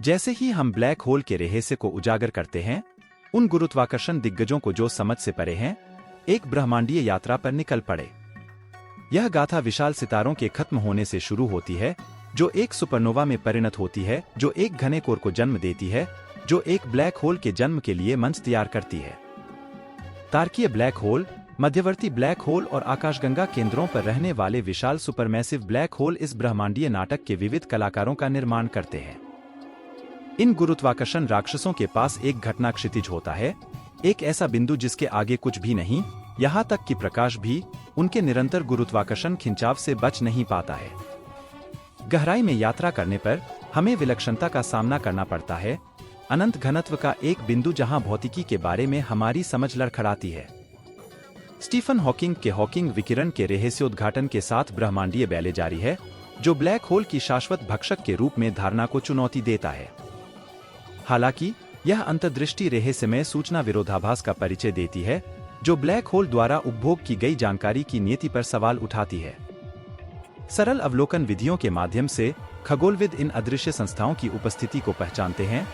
जैसे ही हम black hole के रहस्य को उजागर करते हैं, उन गुरुत्वाकर्षण दिग्गजों को जो समझ से परे हैं, एक ब्रह्मांडीय यात्रा पर निकल पड़े। यह गाथा विशाल सितारों के खत्म होने से शुरू होती है, जो एक सुपरनोवा में परिणत होती है, जो एक घने कोर को जन्म देती है, जो एक ब्लैक होल के जन्म के लिए मंच तैयार करती है। तारकीय ब्लैक होल, मध्यवर्ती ब्लैक होल और आकाशगंगा केंद्रों पर रहने वाले विशाल सुपरमैसिव ब्लैक होल इस ब्रह्मांडीय नाटक के विविध कलाकारों का निर्माण करते हैं। इन गुरुत्वाकर्षण राक्षसों के पास एक घटना क्षितिज होता है, एक ऐसा बिंदु जिसके आगे कुछ भी नहीं, यहाँ तक कि प्रकाश भी उनके निरंतर गुरुत्वाकर्षण खिंचाव से बच नहीं पाता है। गहराई में यात्रा करने पर हमें विलक्षणता का सामना करना पड़ता है, अनंत घनत्व का एक बिंदु जहां भौतिकी के बारे में हमारी समझ लड़खड़ाती है। स्टीफन हॉकिंग के हॉकिंग विकिरण के रहस्योद्घाटन के साथ ब्रह्मांडीय बैले जारी है, जो ब्लैक होल की शाश्वत भक्षक के रूप में धारणा को चुनौती देता है। हालांकि यह अंतर्दृष्टि रहस्यमय सूचना विरोधाभास का परिचय देती है, जो ब्लैक होल द्वारा उपभोग की गई जानकारी की नियति पर सवाल उठाती है। सरल अवलोकन विधियों के माध्यम से खगोलविद इन अदृश्य संस्थाओं की उपस्थिति को पहचानते हैं,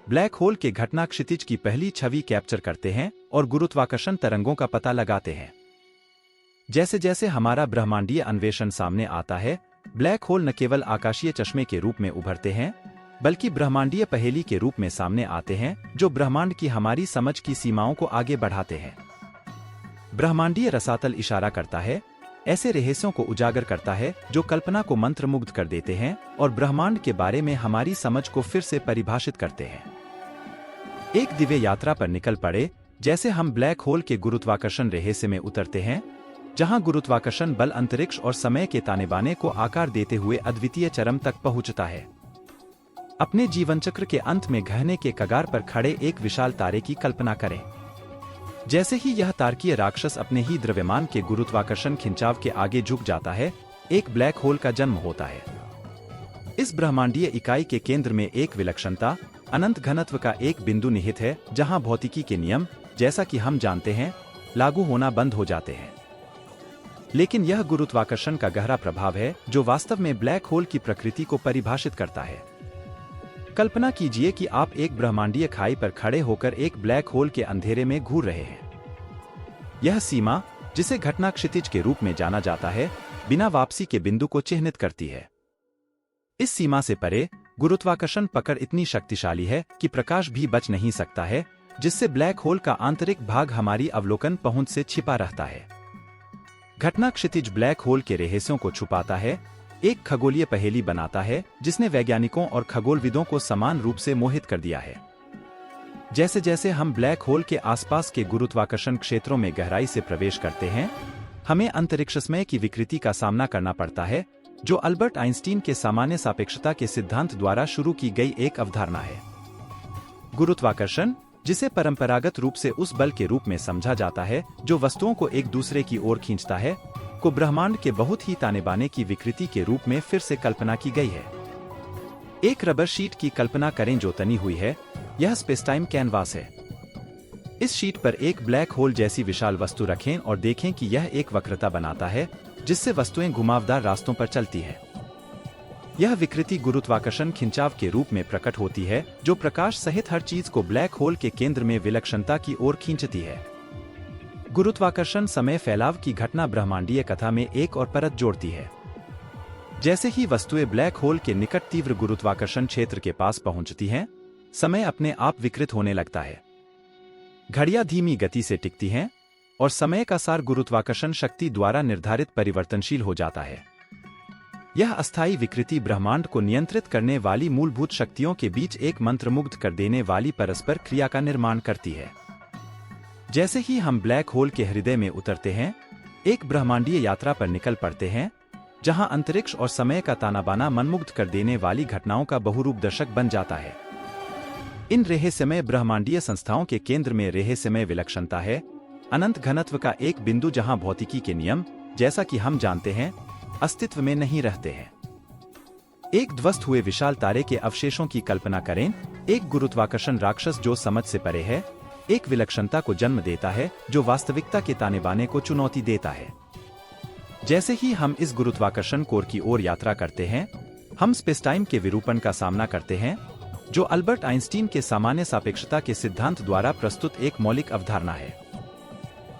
ब्लैक होल के घटना क्षितिज की पहली छवि कैप्चर करते हैं और गुरुत्वाकर्षण तरंगों का पता लगाते हैं। जैसे जैसे हमारा ब्रह्मांडीय अन्वेषण सामने आता है, ब्लैक होल न केवल आकाशीय चश्मे के रूप में उभरते हैं, बल्कि ब्रह्मांडीय पहेली के रूप में सामने आते हैं, जो ब्रह्मांड की हमारी समझ की सीमाओं को आगे बढ़ाते हैं। ब्रह्मांडीय रसातल इशारा करता है, ऐसे रहस्यों को उजागर करता है जो कल्पना को मंत्रमुग्ध कर देते हैं और ब्रह्मांड के बारे में हमारी समझ को फिर से परिभाषित करते हैं। एक दिव्य यात्रा पर निकल पड़े, जैसे हम ब्लैक होल के गुरुत्वाकर्षण रहस्य में उतरते हैं, जहां गुरुत्वाकर्षण बल अंतरिक्ष और समय के तानेबाने को आकार देते हुए अद्वितीय चरम तक पहुंचता है। अपने जीवन चक्र के अंत में गहने के कगार पर खड़े एक विशाल तारे की कल्पना करें। जैसे ही यह तारकीय राक्षस अपने ही द्रव्यमान के गुरुत्वाकर्षण खिंचाव के आगे झुक जाता है, एक ब्लैक होल का जन्म होता है। इस ब्रह्मांडीय इकाई के केंद्र में एक विलक्षणता, अनंत घनत्व का एक बिंदु निहित है, जहां भौतिकी के नियम, जैसा कि हम जानते हैं, लागू होना बंद हो जाते हैं। लेकिन यह गुरुत्वाकर्षण का गहरा प्रभाव है, जो वास्तव में ब्लैक होल की प्रकृति को परिभाषित करता है। कल्पना कीजिए कि आप एक ब्रह्मांडीय खाई पर खड़े होकर एक ब्लैक होल के अंधेरे में घूर रहे हैं। यह सीमा, जिसे घटना क्षितिज के रूप में जाना जाता है, बिना वापसी के बिंदु को चिह्नित करती है। इस सीमा से परे गुरुत्वाकर्षण पकड़ इतनी शक्तिशाली है कि प्रकाश भी बच नहीं सकता है, जिससे ब्लैक होल का आंतरिक भाग हमारी अवलोकन पहुंच से छिपा रहता है। घटना क्षितिज ब्लैक होल के रहस्यों को छुपाता है, एक खगोलीय पहेली बनाता है, जिसने वैज्ञानिकों और खगोलविदों को समान रूप से मोहित कर दिया है। जैसे जैसे हम ब्लैक होल के आसपास के गुरुत्वाकर्षण क्षेत्रों में गहराई से प्रवेश करते हैं, हमें अंतरिक्षमय की विकृति का सामना करना पड़ता है, जो अल्बर्ट आइंस्टीन के सामान्य सापेक्षता के सिद्धांत द्वारा शुरू की गई एक अवधारणा है। गुरुत्वाकर्षण, जिसे परंपरागत रूप से उस बल के रूप में समझा जाता है जो वस्तुओं को एक दूसरे की ओर खींचता है, को ब्रह्मांड के बहुत ही तानेबाने की विकृति के रूप में फिर से कल्पना की गई है। एक रबर शीट की कल्पना करें जो तनी हुई है, यह स्पेसटाइम कैनवास है। इस शीट पर एक ब्लैक होल जैसी विशाल वस्तु रखें और देखें कि यह एक वक्रता बनाता है, जिससे वस्तुएं घुमावदार रास्तों पर चलती है। यह विकृति गुरुत्वाकर्षण खिंचाव के रूप में प्रकट होती है, जो प्रकाश सहित हर चीज को ब्लैक होल के केंद्र में विलक्षणता की ओर खींचती है। गुरुत्वाकर्षण समय फैलाव की घटना ब्रह्मांडीय कथा में एक और परत जोड़ती है। जैसे ही वस्तुएं ब्लैक होल के निकट तीव्र गुरुत्वाकर्षण क्षेत्र के पास पहुंचती हैं, समय अपने आप विकृत होने लगता है। घड़ियां धीमी गति से टिकती हैं और समय का सार गुरुत्वाकर्षण शक्ति द्वारा निर्धारित परिवर्तनशील हो जाता है। यह अस्थायी विकृति ब्रह्मांड को नियंत्रित करने वाली मूलभूत शक्तियों के बीच एक मंत्रमुग्ध कर देने वाली परस्पर क्रिया का निर्माण करती है। जैसे ही हम ब्लैक होल के हृदय में उतरते हैं, एक ब्रह्मांडीय यात्रा पर निकल पड़ते हैं, जहां अंतरिक्ष और समय का तानाबाना मनमुग्ध कर देने वाली घटनाओं का बहुरूप दर्शक बन जाता है। इन रहस्यमय ब्रह्मांडीय संस्थाओं के केंद्र में रहस्यमय विलक्षणता है, अनंत घनत्व का एक बिंदु जहां भौतिकी के नियम, जैसा कि हम जानते हैं, अस्तित्व में नहीं रहते हैं। एक ध्वस्त हुए विशाल तारे के अवशेषों की कल्पना करें, एक गुरुत्वाकर्षण राक्षस जो समझ से परे है, एक विलक्षणता को जन्म देता है जो वास्तविकता के तानेबाने को चुनौती देता है। जैसे ही हम इस गुरुत्वाकर्षण कोर की ओर यात्रा करते हैं, हम स्पेसटाइम के विरूपण का सामना करते हैं, जो अल्बर्ट आइंस्टीन के सामान्य सापेक्षता के सिद्धांत द्वारा प्रस्तुत एक मौलिक अवधारणा है।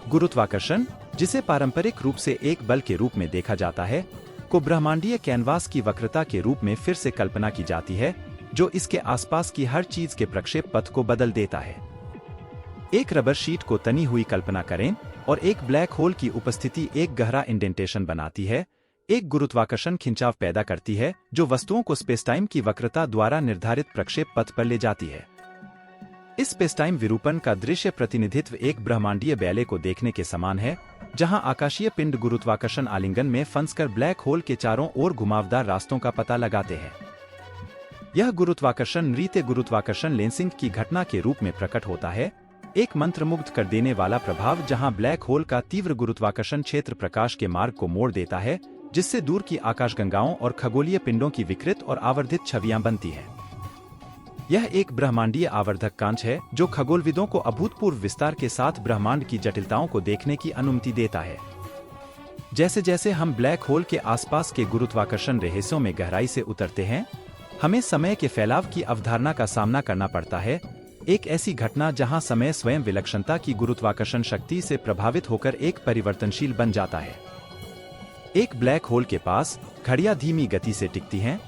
गुरुत्वाकर्षण, जिसे पारंपरिक रूप से एक बल के रूप में देखा जाता है, को ब्रह्मांडीय कैनवास की वक्रता के रूप में फिर से कल्पना की जाती है, जो इसके आसपास की हर चीज के प्रक्षेप पथ को बदल देता है। एक रबर शीट को तनी हुई कल्पना करें और एक ब्लैक होल की उपस्थिति एक गहरा इंडेंटेशन बनाती है, एक गुरुत्वाकर्षण खिंचाव पैदा करती है जो वस्तुओं को स्पेसटाइम की वक्रता द्वारा निर्धारित प्रक्षेप पथ पर ले जाती है। इस स्पेसटाइम विरूपण का दृश्य प्रतिनिधित्व एक ब्रह्मांडीय बैले को देखने के समान है, जहां आकाशीय पिंड गुरुत्वाकर्षण आलिंगन में फंसकर ब्लैक होल के चारों ओर घुमावदार रास्तों का पता लगाते हैं। यह गुरुत्वाकर्षण नृत्य गुरुत्वाकर्षण लेंसिंग की घटना के रूप में प्रकट होता है, एक मंत्रमुग्ध कर देने वाला प्रभाव जहां ब्लैक होल का तीव्र गुरुत्वाकर्षण क्षेत्र प्रकाश के मार्ग को मोड़ देता है, जिससे दूर की आकाशगंगाओं और खगोलीय पिंडों की विकृत और आवर्धित छवियां बनती हैं। यह एक ब्रह्मांडीय आवर्धक कांच है जो खगोलविदों को अभूतपूर्व विस्तार के साथ ब्रह्मांड की जटिलताओं को देखने की अनुमति देता है। जैसे जैसे हम ब्लैक होल के आसपास के गुरुत्वाकर्षण रहस्यों में गहराई से उतरते हैं, हमें समय के फैलाव की अवधारणा का सामना करना पड़ता है, एक ऐसी घटना जहां समय स्वयं विलक्षणता की गुरुत्वाकर्षण शक्ति से प्रभावित होकर एक परिवर्तनशील बन जाता है। एक ब्लैक होल के पास घड़ियां धीमी गति से टिकती हैं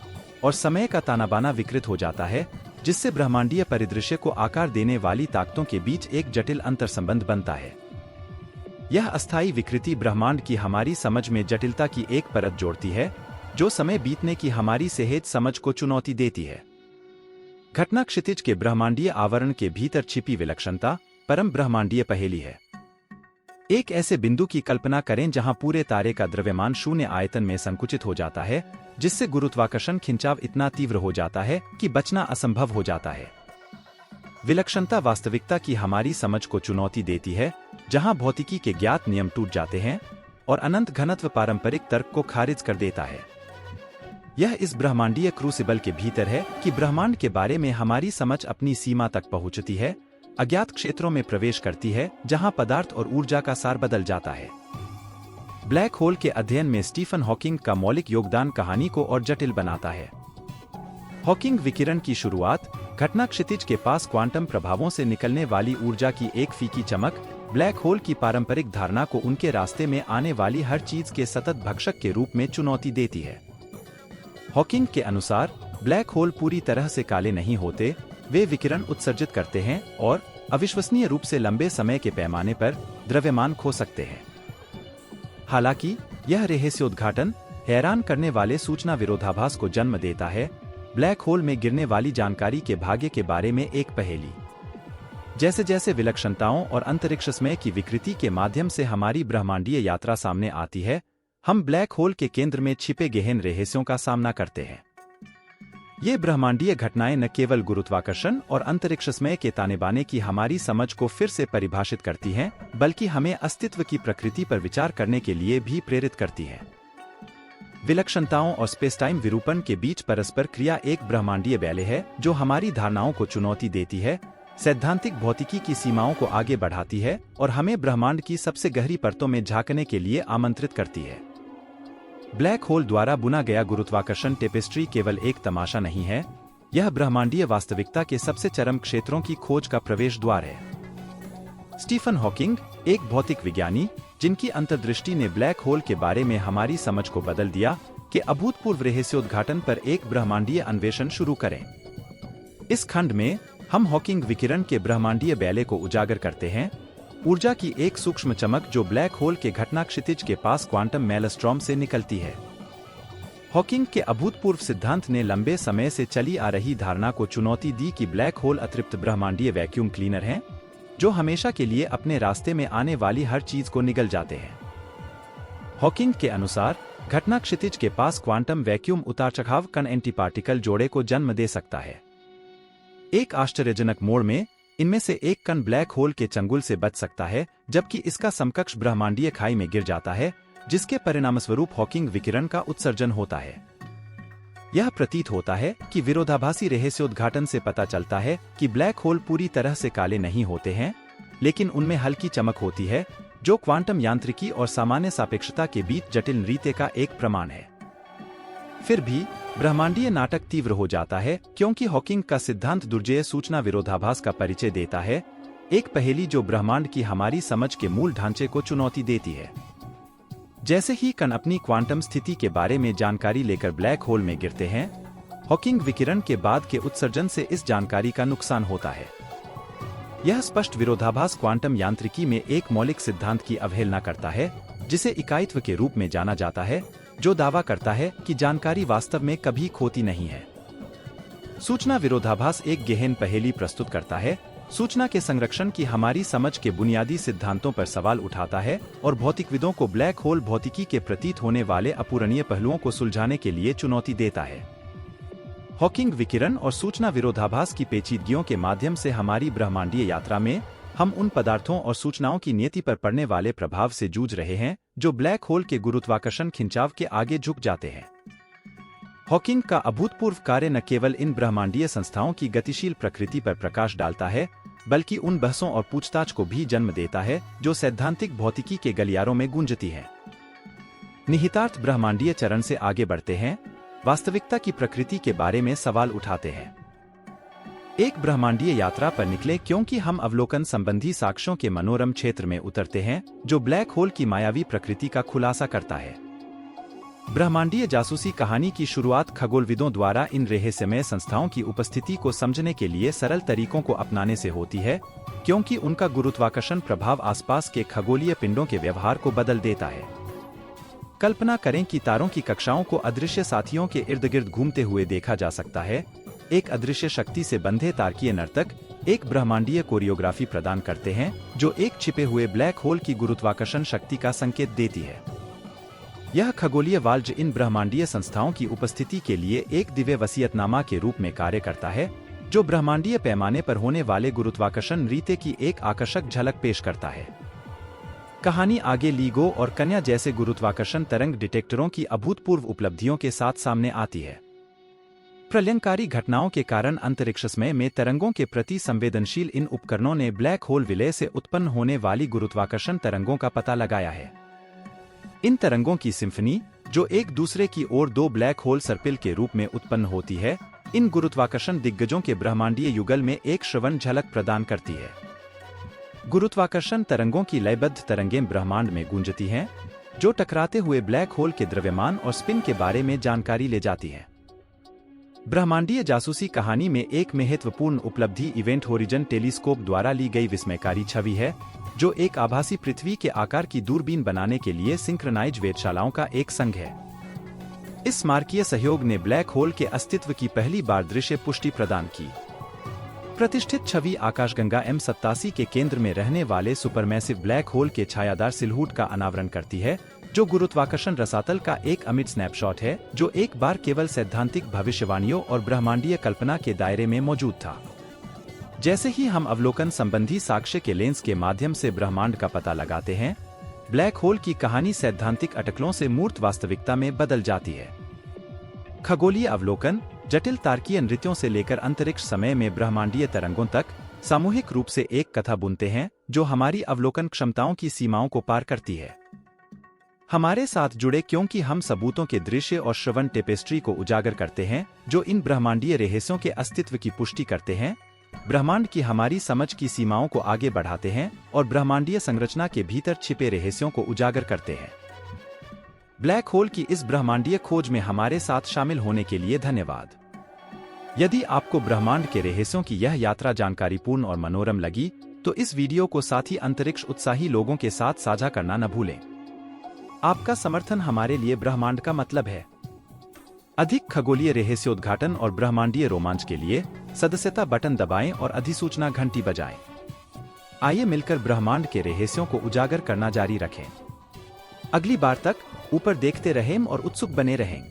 और समय का ताना बाना विकृत हो जाता है, जिससे ब्रह्मांडीय परिदृश्य को आकार देने वाली ताकतों के बीच एक जटिल अंतर्संबंध बनता है। यह अस्थायी विकृति ब्रह्मांड की हमारी समझ में जटिलता की एक परत जोड़ती है, जो समय बीतने की हमारी सहज समझ को चुनौती देती है। घटना क्षितिज के ब्रह्मांडीय आवरण के भीतर छिपी विलक्षणता परम ब्रह्मांडीय पहेली है। एक ऐसे बिंदु की कल्पना करें जहां पूरे तारे का द्रव्यमान शून्य आयतन में संकुचित हो जाता है, जिससे गुरुत्वाकर्षण खिंचाव इतना तीव्र हो जाता है कि बचना असंभव हो जाता है। विलक्षणता वास्तविकता की हमारी समझ को चुनौती देती है, जहां भौतिकी के ज्ञात नियम टूट जाते हैं और अनंत घनत्व पारंपरिक तर्क को खारिज कर देता है। यह इस ब्रह्मांडीय क्रूसिबल के भीतर है कि ब्रह्मांड के बारे में हमारी समझ अपनी सीमा तक पहुंचती है, अज्ञात क्षेत्रों में प्रवेश करती है जहां पदार्थ और ऊर्जा का सार बदल जाता है। ब्लैक होल के अध्ययन में स्टीफन हॉकिंग का मौलिक योगदान कहानी को और जटिल बनाता है। हॉकिंग विकिरण की शुरुआत घटना क्षितिज के पास क्वांटम प्रभावों से निकलने वाली ऊर्जा की एक फीकी चमक ब्लैक होल की पारंपरिक धारणा को उनके रास्ते में आने वाली हर चीज के सतत भक्षक के रूप में चुनौती देती है। हॉकिंग के अनुसार ब्लैक होल पूरी तरह से काले नहीं होते, वे विकिरण उत्सर्जित करते हैं और अविश्वसनीय रूप से लंबे समय के पैमाने पर द्रव्यमान खो सकते हैं। हालांकि यह रहस्योद्घाटन हैरान करने वाले सूचना विरोधाभास को जन्म देता है, ब्लैक होल में गिरने वाली जानकारी के भाग्य के बारे में एक पहेली। जैसे जैसे विलक्षणताओं और अंतरिक्ष समय की विकृति के माध्यम से हमारी ब्रह्मांडीय यात्रा सामने आती है, हम ब्लैक होल के केंद्र में छिपे गहन रहस्यों का सामना करते हैं। ये ब्रह्मांडीय घटनाएं न केवल गुरुत्वाकर्षण और अंतरिक्ष समय के ताने बाने की हमारी समझ को फिर से परिभाषित करती हैं, बल्कि हमें अस्तित्व की प्रकृति पर विचार करने के लिए भी प्रेरित करती हैं। विलक्षणताओं और स्पेसटाइम विरूपण के बीच परस्पर क्रिया एक ब्रह्मांडीय बैले है जो हमारी धारणाओं को चुनौती देती है, सैद्धांतिक भौतिकी की सीमाओं को आगे बढ़ाती है और हमें ब्रह्मांड की सबसे गहरी परतों में झांकने के लिए आमंत्रित करती है। ब्लैक होल द्वारा बुना गया गुरुत्वाकर्षण टेपेस्ट्री केवल एक तमाशा नहीं है, यह ब्रह्मांडीय वास्तविकता के सबसे चरम क्षेत्रों की खोज का प्रवेश द्वार है। स्टीफन हॉकिंग, एक भौतिक विज्ञानी जिनकी अंतर्दृष्टि ने ब्लैक होल के बारे में हमारी समझ को बदल दिया, के अभूतपूर्व रहस्योद्घाटन पर एक ब्रह्मांडीय अन्वेषण शुरू करें। इस खंड में हम हॉकिंग विकिरण के ब्रह्मांडीय बैले को उजागर करते हैं, ऊर्जा की एक सूक्ष्म चमक जो ब्लैक होल के घटना क्षितिज के पास क्वांटम मेलस्ट्रॉम से निकलती है। हॉकिंग के अभूतपूर्व सिद्धांत ने लंबे समय से चली आ रही धारणा को चुनौती दी कि ब्लैक होल अतृप्त ब्रह्मांडीय वैक्यूम क्लीनर हैं, जो हमेशा के लिए अपने रास्ते में आने वाली हर चीज को निगल जाते हैं। हॉकिंग के अनुसार घटना क्षितिज के पास क्वांटम वैक्यूम उतार चढ़ाव कण एंटीपार्टिकल जोड़े को जन्म दे सकता है। एक आश्चर्यजनक मोड़ में इनमें से एक कण ब्लैक होल के चंगुल से बच सकता है, जबकि इसका समकक्ष ब्रह्मांडीय खाई में गिर जाता है, जिसके परिणामस्वरूप हॉकिंग विकिरण का उत्सर्जन होता है। यह प्रतीत होता है कि विरोधाभासी रहस्योद्घाटन से पता चलता है कि ब्लैक होल पूरी तरह से काले नहीं होते हैं, लेकिन उनमें हल्की चमक होती है, जो क्वांटम यांत्रिकी और सामान्य सापेक्षता के बीच जटिल नृत्य का एक प्रमाण है। फिर भी ब्रह्मांडीय नाटक तीव्र हो जाता है क्योंकि हॉकिंग का सिद्धांत दुर्जेय सूचना विरोधाभास का परिचय देता है, एक पहेली जो ब्रह्मांड की हमारी समझ के मूल ढांचे को चुनौती देती है। जैसे ही कण अपनी क्वांटम स्थिति के बारे में जानकारी लेकर ब्लैक होल में गिरते हैं, हॉकिंग विकिरण के बाद के उत्सर्जन से इस जानकारी का नुकसान होता है। यह स्पष्ट विरोधाभास क्वांटम यांत्रिकी में एक मौलिक सिद्धांत की अवहेलना करता है, जिसे इकाइत्व के रूप में जाना जाता है, जो दावा करता है कि जानकारी वास्तव में कभी खोती नहीं है। सूचना विरोधाभास एक गहन पहेली प्रस्तुत करता है, सूचना के संरक्षण की हमारी समझ के बुनियादी सिद्धांतों पर सवाल उठाता है और भौतिकविदों को ब्लैक होल भौतिकी के प्रतीत होने वाले अपूरणीय पहलुओं को सुलझाने के लिए चुनौती देता है। हॉकिंग विकिरण और सूचना विरोधाभास की पेचीदगियों के माध्यम से हमारी ब्रह्मांडीय यात्रा में हम उन पदार्थों और सूचनाओं की नियति पर पड़ने वाले प्रभाव से जूझ रहे हैं जो ब्लैक होल के गुरुत्वाकर्षण खिंचाव के आगे झुक जाते हैं। हॉकिंग का अभूतपूर्व कार्य न केवल इन ब्रह्मांडीय संस्थाओं की गतिशील प्रकृति पर प्रकाश डालता है, बल्कि उन बहसों और पूछताछ को भी जन्म देता है जो सैद्धांतिक भौतिकी के गलियारों में गूंजती है। निहितार्थ ब्रह्मांडीय चरण से आगे बढ़ते हैं, वास्तविकता की प्रकृति के बारे में सवाल उठाते हैं। एक ब्रह्मांडीय यात्रा पर निकले क्योंकि हम अवलोकन संबंधी साक्ष्यों के मनोरम क्षेत्र में उतरते हैं जो ब्लैक होल की मायावी प्रकृति का खुलासा करता है। ब्रह्मांडीय जासूसी कहानी की शुरुआत खगोलविदों द्वारा इन रहस्यमय संस्थाओं की उपस्थिति को समझने के लिए सरल तरीकों को अपनाने से होती है, क्योंकि उनका गुरुत्वाकर्षण प्रभाव आसपास के खगोलीय पिंडों के व्यवहार को बदल देता है। कल्पना करें कि तारों की कक्षाओं को अदृश्य साथियों के इर्द गिर्द घूमते हुए देखा जा सकता है। एक अदृश्य शक्ति से बंधे तारकीय नर्तक एक ब्रह्मांडीय कोरियोग्राफी प्रदान करते हैं जो एक छिपे हुए ब्लैक होल की गुरुत्वाकर्षण शक्ति का संकेत देती है। यह खगोलीय वाल्ज इन ब्रह्मांडीय संस्थाओं की उपस्थिति के लिए एक दिव्य वसीयतनामा के रूप में कार्य करता है, जो ब्रह्मांडीय पैमाने पर होने वाले गुरुत्वाकर्षण रीते की एक आकर्षक झलक पेश करता है। कहानी आगे लीगो और कन्या जैसे गुरुत्वाकर्षण तरंग डिटेक्टरों की अभूतपूर्व उपलब्धियों के साथ सामने आती है। प्रलयंकारी घटनाओं के कारण अंतरिक्षमय में तरंगों के प्रति संवेदनशील इन उपकरणों ने ब्लैक होल विलय से उत्पन्न होने वाली गुरुत्वाकर्षण तरंगों का पता लगाया है। इन तरंगों की सिम्फनी, जो एक दूसरे की ओर दो ब्लैक होल सर्पिल के रूप में उत्पन्न होती है, इन गुरुत्वाकर्षण दिग्गजों के ब्रह्मांडीय युगल में एक श्रवण झलक प्रदान करती है। गुरुत्वाकर्षण तरंगों की लयबद्ध तरंगें ब्रह्मांड में गूंजती हैं, जो टकराते हुए ब्लैक होल के द्रव्यमान और स्पिन के बारे में जानकारी ले जाती है। ब्रह्मांडीय जासूसी कहानी में एक महत्वपूर्ण उपलब्धि इवेंट होरिजन टेलीस्कोप द्वारा ली गई विस्मयकारी छवि है, जो एक आभासी पृथ्वी के आकार की दूरबीन बनाने के लिए सिंक्रोनाइज वेधशालाओं का एक संघ है। इस स्मारकीय सहयोग ने ब्लैक होल के अस्तित्व की पहली बार दृश्य पुष्टि प्रदान की। प्रतिष्ठित छवि आकाशगंगा M87 के केंद्र में रहने वाले सुपरमैसिव ब्लैक होल के छायादार सिलहूट का अनावरण करती है, जो गुरुत्वाकर्षण रसातल का एक अमिट स्नैपशॉट है जो एक बार केवल सैद्धांतिक भविष्यवाणियों और ब्रह्मांडीय कल्पना के दायरे में मौजूद था। जैसे ही हम अवलोकन संबंधी साक्ष्य के लेंस के माध्यम से ब्रह्मांड का पता लगाते हैं, ब्लैक होल की कहानी सैद्धांतिक अटकलों से मूर्त वास्तविकता में बदल जाती है। खगोलीय अवलोकन, जटिल तारकीय नृत्यों से लेकर अंतरिक्ष समय में ब्रह्मांडीय तरंगों तक, सामूहिक रूप से एक कथा बुनते हैं जो हमारी अवलोकन क्षमताओं की सीमाओं को पार करती है। हमारे साथ जुड़े क्योंकि हम सबूतों के दृश्य और श्रवण टेपेस्ट्री को उजागर करते हैं जो इन ब्रह्मांडीय रहस्यों के अस्तित्व की पुष्टि करते हैं, ब्रह्मांड की हमारी समझ की सीमाओं को आगे बढ़ाते हैं और ब्रह्मांडीय संरचना के भीतर छिपे रहस्यों को उजागर करते हैं। ब्लैक होल की इस ब्रह्मांडीय खोज में हमारे साथ शामिल होने के लिए धन्यवाद। यदि आपको ब्रह्मांड के रहस्यों की यह यात्रा जानकारीपूर्ण और मनोरम लगी, तो इस वीडियो को साथी अंतरिक्ष उत्साही लोगों के साथ साझा करना न भूलें। आपका समर्थन हमारे लिए ब्रह्मांड का मतलब है। अधिक खगोलीय रहस्योद्घाटन और ब्रह्मांडीय रोमांच के लिए सदस्यता बटन दबाएं और अधिसूचना घंटी बजाएं। आइए मिलकर ब्रह्मांड के रहस्यों को उजागर करना जारी रखें। अगली बार तक ऊपर देखते रहें और उत्सुक बने रहें।